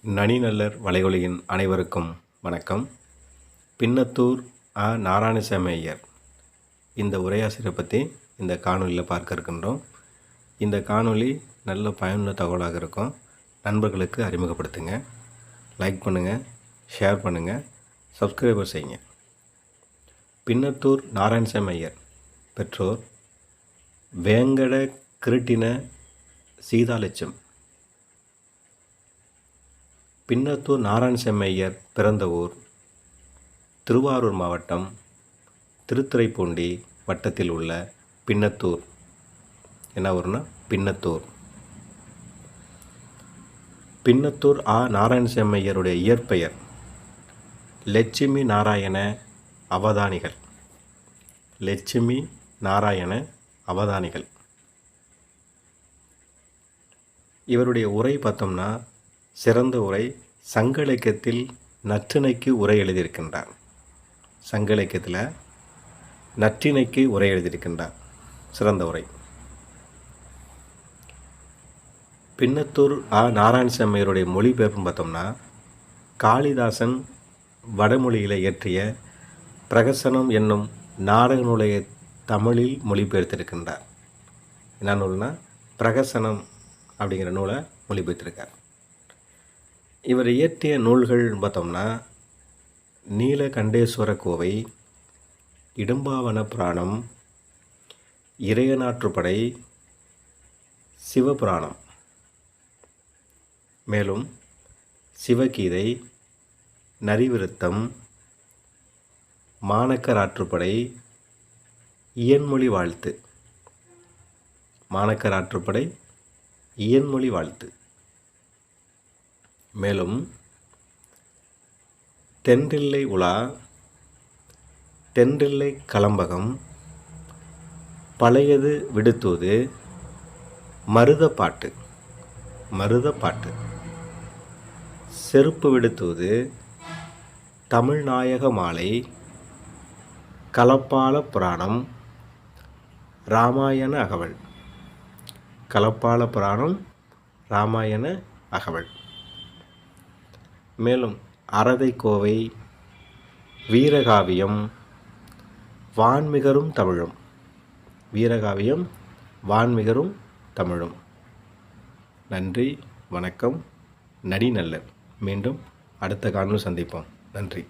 நனிநல்லர் வலையொலியின் அனைவருக்கும் வணக்கம். பின்னத்தூர் நாராயணசாமி ஐயர் இந்த உரையாசிரியரை பற்றி இந்த காணொலியில் பார்க்க இருக்கின்றோம். இந்த காணொலி நல்ல பயனுள்ள தகவலாக இருக்கும். நண்பர்களுக்கு அறிமுகப்படுத்துங்க, லைக் பண்ணுங்கள், ஷேர் பண்ணுங்கள், சப்ஸ்கிரைபர் செய்யுங்க. பின்னத்தூர் நாராயணசாமி ஐயர் பெற்றோர் வேங்கட கிருட்டின சீதாலட்சம். பின்னத்தூர் நாராயணசாமி ஐயர் பிறந்த ஊர் திருவாரூர் மாவட்டம் திருத்துறைப்பூண்டி வட்டத்தில் உள்ள பின்னத்தூர். என்ன ஊர்னா பின்னத்தூர். பின்னத்தூர் நாராயணசாமி ஐயருடைய இயற்பெயர் லட்சுமி நாராயண அவதானிகள். லட்சுமி நாராயண அவதானிகள். இவருடைய உரை பார்த்தோம்னா சிறந்த உரை. சங்க இலக்கியத்தில் நற்றிணைக்கு உரை எழுதியிருக்கின்றார். சங்க இலக்கியத்தில் நற்றிணைக்கு உரை எழுதியிருக்கின்றார். சிறந்த உரை. பின்னத்தூர் நாராயணசாமியருடைய மொழிபெயர்ப்பு பார்த்தோம்னா காளிதாசன் வடமொழியில் இயற்றிய பிரகசனம் என்னும் நாடக நூலை தமிழில் மொழிபெயர்த்திருக்கின்றார். என்ன நூல்னா பிரகசனம் அப்படிங்கிற நூலை மொழிபெயர்த்திருக்கார். இவர் இயற்றிய நூல்கள் பார்த்தோம்னா நீலகண்டேஸ்வர கோவை, இடும்பாவன புராணம், இறையனாற்றுப்படை, சிவபுராணம், மேலும் சிவகீதை, நரிவிருத்தம், மாணக்கர் ஆற்றுப்படை, இயன்மொழி வாழ்த்து. மாணக்கர் ஆற்றுப்படை, இயன்மொழி வாழ்த்து. மேலும் தென்றில்லை உலா, தென்றில்லை கலம்பகம், பழையது விடுத்தூது, மருதப்பாட்டு, மருதப்பாட்டு, செருப்பு விடுத்தூது, தமிழ்நாயக மாலை, கலப்பால புராணம், இராமாயண அகவல். கலப்பால புராணம், இராமாயண அகவல். மேலும் அறதைக்கோவை, வீரகாவியம், வான்மிகரும் தமிழும். வீரகாவியம், வான்மிகரும் தமிழும். நன்றி, வணக்கம். நனிநல்லர். மீண்டும் அடுத்த காணொளியில் சந்திப்போம். நன்றி.